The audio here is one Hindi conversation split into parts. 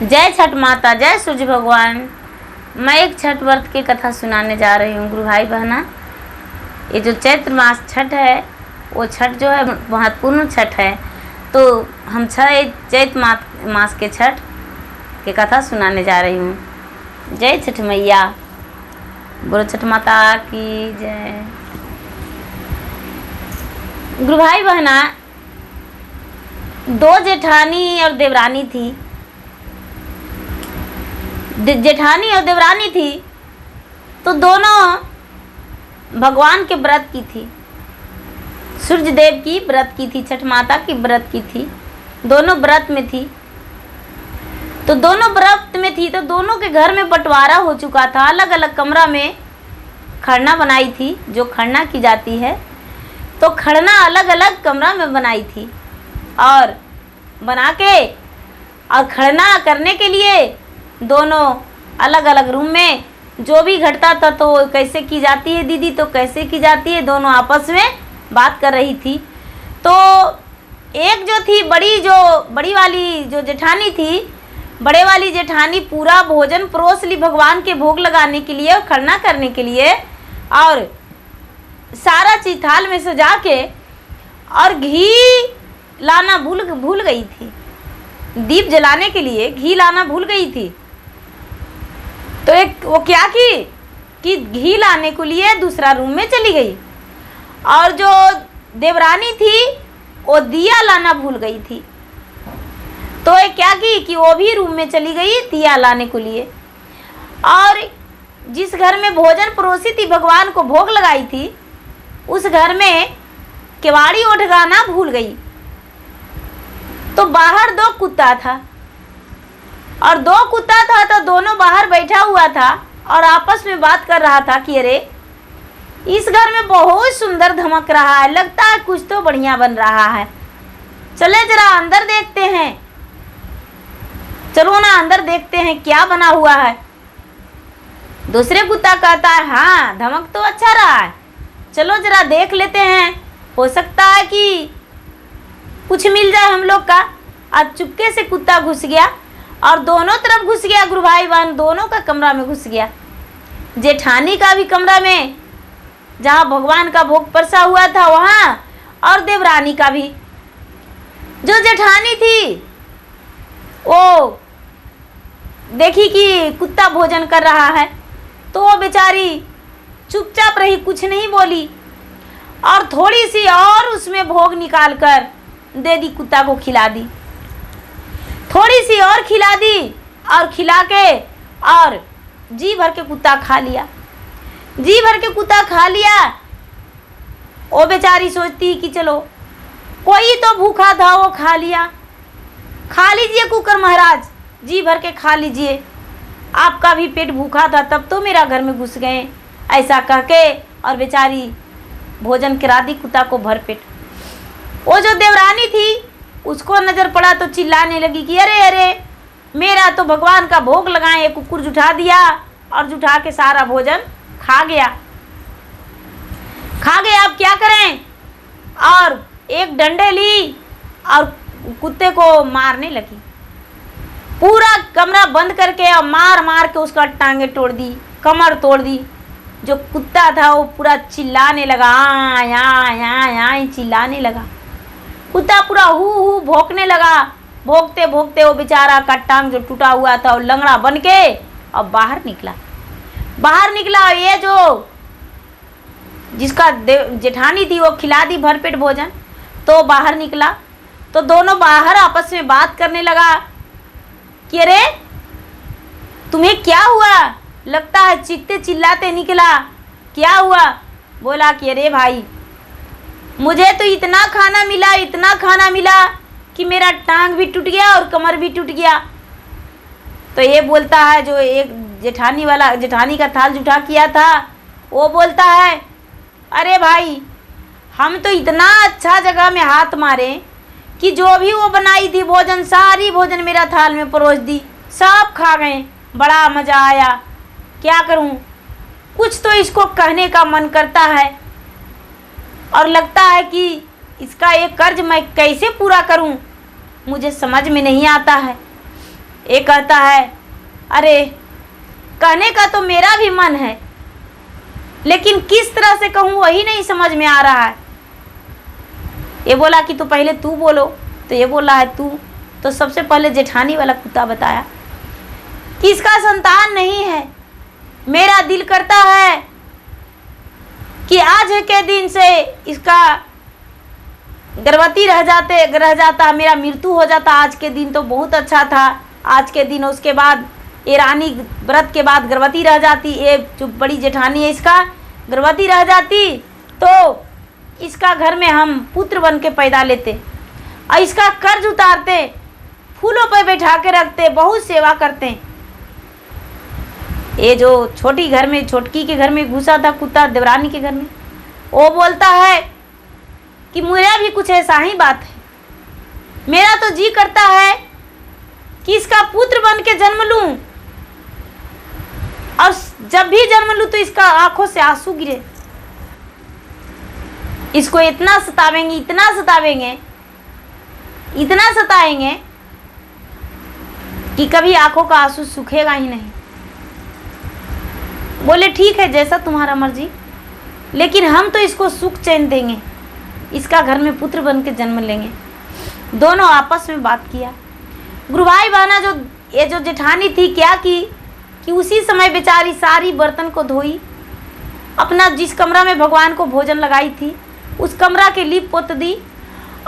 जय छठ माता, जय सूर्य भगवान। मैं एक छठ व्रत की कथा सुनाने जा रही हूँ गुरु भाई बहना। ये जो चैत्र मास छठ है वो छठ जो है महत्वपूर्ण छठ है। तो हम चैत्र मास के छठ की कथा सुनाने जा रही हूँ। जय छठ मैया, बोलो छठ माता की जय। गुरु भाई बहना, दो जेठानी और देवरानी थी। जेठानी और देवरानी थी तो दोनों भगवान के व्रत की थी, सूर्य देव की व्रत की थी, छठ माता की व्रत की थी। दोनों व्रत में थी। तो दोनों व्रत में थी तो दोनों के घर में बंटवारा हो चुका था। अलग अलग कमरा में खड़ना बनाई थी, जो खड़ना की जाती है। तो खड़ना अलग अलग कमरा में बनाई थी और बना के और खड़ना करने के लिए दोनों अलग अलग रूम में जो भी घटता था तो कैसे की जाती है दीदी, तो कैसे की जाती है, दोनों आपस में बात कर रही थी। तो एक जो थी बड़ी वाली जो जेठानी थी, बड़े वाली जेठानी पूरा भोजन परोस ली भगवान के भोग लगाने के लिए और खरना करने के लिए, और सारा चीज थाल में सजा के और घी लाना भूल गई थी। दीप जलाने के लिए घी लाना भूल गई थी। तो एक वो क्या की कि घी लाने के लिए दूसरा रूम में चली गई, और जो देवरानी थी वो दिया लाना भूल गई थी। तो ये क्या की कि वो भी रूम में चली गई दिया लाने के लिए। और जिस घर में भोजन परोसी थी, भगवान को भोग लगाई थी, उस घर में केवाड़ी ओढ़गाना भूल गई। तो बाहर दो कुत्ता था और दो कुत्ता था तो दोनों बाहर बैठा हुआ था और आपस में बात कर रहा था कि अरे इस घर में बहुत सुंदर धमक रहा है, लगता है कुछ तो बढ़िया बन रहा है, चले जरा अंदर देखते हैं। चलो ना अंदर देखते हैं क्या बना हुआ है। दूसरे कुत्ता कहता है हाँ धमक तो अच्छा रहा है, चलो जरा देख लेते हैं, हो सकता है कि कुछ मिल जाए हम लोग का। आज चुपके से कुत्ता घुस गया और दोनों तरफ घुस गया। गुरु भाई बहन दोनों का कमरा में घुस गया। जेठानी का भी कमरा में जहाँ भगवान का भोग परसा हुआ था वहाँ, और देवरानी का भी। जो जेठानी थी वो देखी कि कुत्ता भोजन कर रहा है तो वो बेचारी चुपचाप रही, कुछ नहीं बोली, और थोड़ी सी और उसमें भोग निकाल कर दे दी, कुत्ता को खिला दी। थोड़ी सी और खिला दी और खिला के और जी भर के कुत्ता खा लिया। जी भर के कुत्ता खा लिया। वो बेचारी सोचती कि चलो कोई तो भूखा था वो खा लिया, खा लीजिए कुकर महाराज, जी भर के खा लीजिए, आपका भी पेट भूखा था तब तो मेरा घर में घुस गए, ऐसा कह के और बेचारी भोजन करा दी कुत्ता को भर पेट। वो जो देवरानी थी उसको नज़र पड़ा तो चिल्लाने लगी कि अरे अरे मेरा तो भगवान का भोग लगाए कुकुर जुठा दिया, और जुठा के सारा भोजन खा गया। अब क्या करें। और एक डंडे ली और कुत्ते को मारने लगी। पूरा कमरा बंद करके और मार मार के उसका टांगे तोड़ दी, कमर तोड़ दी। जो कुत्ता था वो पूरा चिल्लाने लगा, यहाँ चिल्लाने लगा। कुत्ता पूरा हु भौंकने लगा। भौंकते भौंकते वो बेचारा का टांग जो टूटा हुआ था वो लंगड़ा बन के और बाहर निकला। ये जो जिसका जेठानी थी वो खिला दी भरपेट भोजन, तो बाहर निकला। तो दोनों बाहर आपस में बात करने लगा कि अरे तुम्हें क्या हुआ, लगता है चीखते चिल्लाते निकला, क्या हुआ। बोला कि अरे भाई मुझे तो इतना खाना मिला कि मेरा टांग भी टूट गया और कमर भी टूट गया। तो ये बोलता है जो एक जेठानी का थाल जुठा किया था, वो बोलता है अरे भाई हम तो इतना अच्छा जगह में हाथ मारे कि जो भी वो बनाई थी भोजन, सारी भोजन मेरा थाल में परोस दी, सब खा गए, बड़ा मज़ा आया। क्या करूं, कुछ तो इसको कहने का मन करता है और लगता है कि इसका एक कर्ज मैं कैसे पूरा करूं, मुझे समझ में नहीं आता है। एक कहता है अरे कहने का तो मेरा भी मन है, लेकिन किस तरह से कहूँ वही नहीं समझ में आ रहा है। ये बोला कि तो पहले तू बोलो, तो ये बोला है तू। तो सबसे पहले जेठानी वाला कुत्ता बताया कि इसका संतान नहीं है, मेरा दिल करता है कि आज के दिन से इसका गर्भवती रह जाता, मेरा मृत्यु हो जाता। आज के दिन तो बहुत अच्छा था, आज के दिन उसके बाद ये रानी व्रत के बाद गर्भवती रह जाती, ये जो बड़ी जेठानी है इसका गर्भवती रह जाती, तो इसका घर में हम पुत्र बन के पैदा लेते और इसका कर्ज उतारते, फूलों पर बैठा के रखते, बहुत सेवा करते। ये जो छोटकी के घर में घुसा था कुत्ता देवरानी के घर में, वो बोलता है कि मेरा भी कुछ ऐसा ही बात है, मेरा तो जी करता है कि इसका पुत्र बन के जन्म लूं, और जब भी जन्म लूं तो इसका आंखों से आंसू गिरे। इसको इतना सतावेंगे, इतना सताएंगे कि कभी आंखों का आंसू सूखेगा ही नहीं। बोले ठीक है, जैसा तुम्हारा मर्जी, लेकिन हम तो इसको सुख चैन देंगे, इसका घर में पुत्र बन के जन्म लेंगे। दोनों आपस में बात किया। गुरुभाई बहना ये जो जेठानी थी क्या की कि उसी समय बेचारी सारी बर्तन को धोई, अपना जिस कमरा में भगवान को भोजन लगाई थी उस कमरा के लीप पोत दी,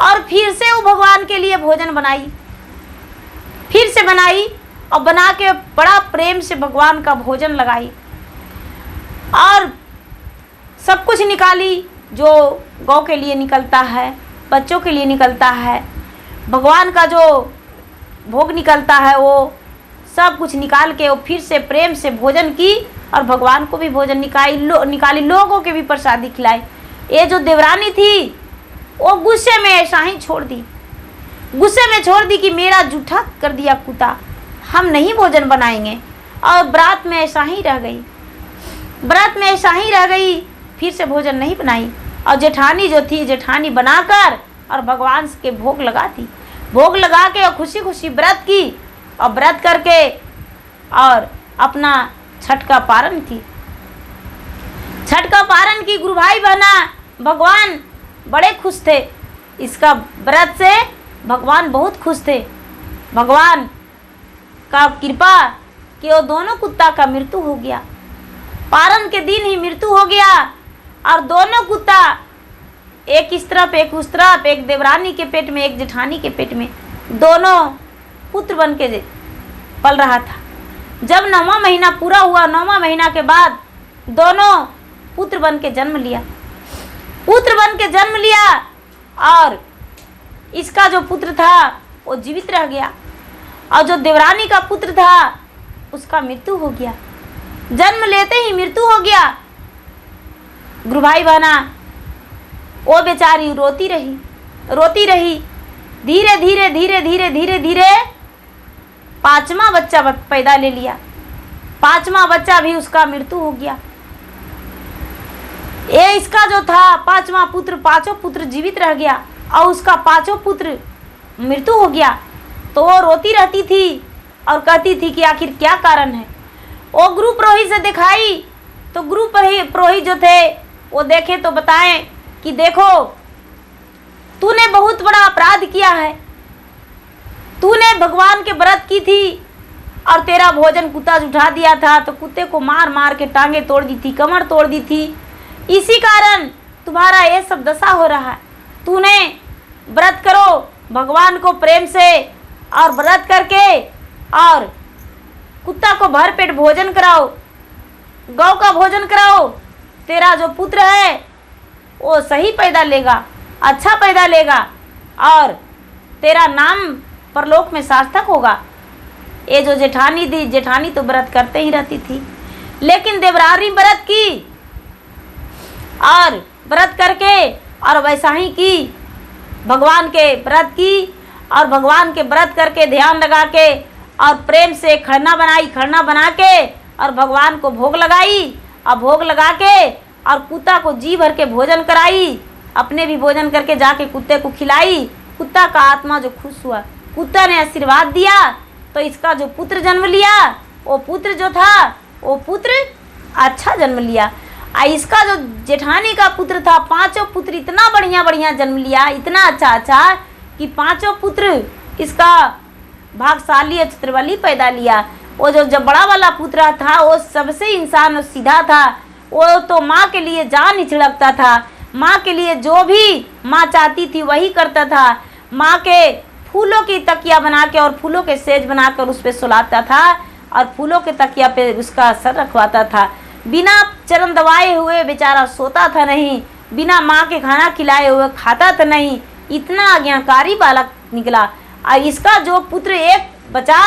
और फिर से वो भगवान के लिए भोजन बनाई, फिर से बनाई और बना के बड़ा प्रेम से भगवान का भोजन लगाई, और सब कुछ निकाली जो गौ के लिए निकलता है, बच्चों के लिए निकलता है, भगवान का जो भोग निकलता है, वो सब कुछ निकाल के वो फिर से प्रेम से भोजन की, और भगवान को भी भोजन निकाली, लोगों के भी प्रसादी खिलाई। ये जो देवरानी थी वो गुस्से में ऐसा ही छोड़ दी कि मेरा जूठा कर दिया कुत्ता, हम नहीं भोजन बनाएंगे, और व्रत में ऐसा ही रह गई, फिर से भोजन नहीं बनाई। और जेठानी जो थी, जेठानी बनाकर और भगवान के भोग लगा के और खुशी खुशी व्रत की, और व्रत करके और अपना छठ का पारण की। गुरु भाई बहना भगवान बड़े खुश थे, इसका व्रत से भगवान बहुत खुश थे। भगवान का कृपा कि वो दोनों कुत्ता का मृत्यु हो गया, पारण के दिन ही मृत्यु हो गया, और दोनों कुत्ता एक इस तरफ एक उस तरफ, एक देवरानी के पेट में एक जेठानी के पेट में, दोनों पुत्र बन के पल रहा था। जब 9वां महीना पूरा हुआ, 9वां महीना के बाद दोनों पुत्र बन के जन्म लिया, और इसका जो पुत्र था वो जीवित रह गया, और जो देवरानी का पुत्र था उसका मृत्यु हो गया, जन्म लेते ही मृत्यु हो गया। गुरु भाई बहना वो बेचारी रोती रही, धीरे धीरे 5वां बच्चा पैदा ले लिया, 5वां बच्चा भी उसका मृत्यु हो गया। ये इसका जो था 5वां पुत्र, 5 पुत्र जीवित रह गया, और उसका 5 पुत्र मृत्यु हो गया। तो वो रोती रहती थी और कहती थी कि आखिर क्या कारण है। वो गुरु पुरोहित से दिखाई, तो गुरु पुरोहित जो थे वो देखे तो बताएं कि देखो तूने बहुत बड़ा अपराध किया है, तूने भगवान के व्रत की थी और तेरा भोजन कुत्ता उठा दिया था, तो कुत्ते को मार मार के टांगे तोड़ दी थी, कमर तोड़ दी थी, इसी कारण तुम्हारा ये सब दशा हो रहा है। तूने व्रत करो भगवान को प्रेम से, और व्रत करके और कुत्ता को भर पेट भोजन कराओ, गौ का भोजन कराओ, तेरा जो पुत्र है वो सही पैदा लेगा, अच्छा पैदा लेगा, और तेरा नाम परलोक में सार्थक होगा। ये जो जेठानी तो व्रत करते ही रहती थी, लेकिन देवरानी व्रत की, और व्रत करके और वैसा ही की, भगवान के व्रत की, और भगवान के व्रत करके ध्यान लगा के और प्रेम से खरना बना के और भगवान को भोग लगाई, और भोग लगा के और कुत्ता को जी भर के भोजन कराई, अपने भी भोजन करके जाके कुत्ते को खिलाई। कुत्ता का आत्मा जो खुश हुआ, कुत्ता ने आशीर्वाद दिया तो इसका जो पुत्र जन्म लिया वो पुत्र जो था वो पुत्र अच्छा जन्म लिया। इसका जो जेठानी का पुत्र था, पांचों पुत्र इतना बढ़िया बढ़िया जन्म लिया, इतना अच्छा कि पांचों पुत्र इसका भाग्यशाली छत्रवली पैदा लिया। वो जो बड़ा वाला पुत्र था वो सबसे इंसान और सीधा था। वो तो माँ के लिए जान ही छिड़कता था, माँ के लिए जो भी माँ चाहती थी वही करता था। माँ के फूलों की तकिया बना के और फूलों के सेज बनाकर उस पर सुलाता था और फूलों के तकिया पे उसका सर रखवाता था। बिना चरण दबाए हुए बेचारा सोता था नहीं, बिना माँ के खाना खिलाए हुए खाता था नहीं। इतना आज्ञाकारी बालक निकला। और इसका जो पुत्र एक बचा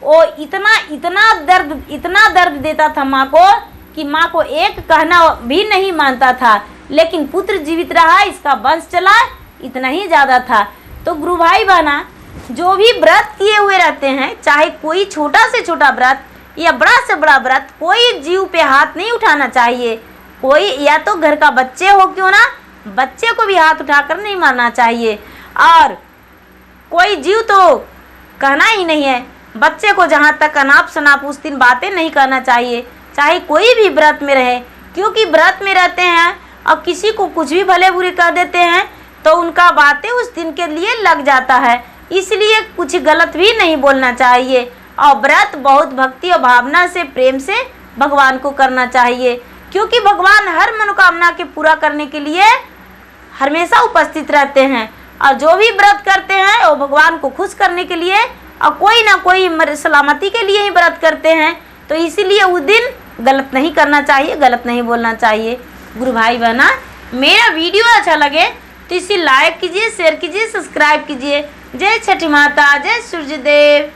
वो इतना दर्द देता था माँ को कि माँ को एक कहना भी नहीं मानता था। लेकिन पुत्र जीवित रहा, इसका वंश चला, इतना ही ज़्यादा था। तो गुरु भाई बहना, जो भी व्रत किए हुए रहते हैं, चाहे कोई छोटा से छोटा व्रत या बड़ा से बड़ा व्रत, कोई जीव पे हाथ नहीं उठाना चाहिए। कोई या तो घर का बच्चे हो क्यों ना, बच्चे को भी हाथ उठाकर नहीं मारना चाहिए। और कोई जीव तो कहना ही नहीं है। बच्चे को जहाँ तक अनाप शनाप उस दिन बातें नहीं करना चाहिए, चाहे कोई भी व्रत में रहे। क्योंकि व्रत में रहते हैं और किसी को कुछ भी भले बुरे कर देते हैं तो उनका बातें उस दिन के लिए लग जाता है। इसलिए कुछ गलत भी नहीं बोलना चाहिए। और व्रत बहुत भक्ति और भावना से, प्रेम से भगवान को करना चाहिए। क्योंकि भगवान हर मनोकामना के पूरा करने के लिए हमेशा उपस्थित रहते हैं। और जो भी व्रत करते हैं वो भगवान को खुश करने के लिए और कोई ना कोई सलामती के लिए ही व्रत करते हैं। तो इसीलिए उस दिन गलत नहीं करना चाहिए, गलत नहीं बोलना चाहिए। गुरु भाई बहना, मेरा वीडियो अच्छा लगे तो इसे लाइक कीजिए, शेयर कीजिए, सब्सक्राइब कीजिए। जय छठी माता, जय सूर्य देव।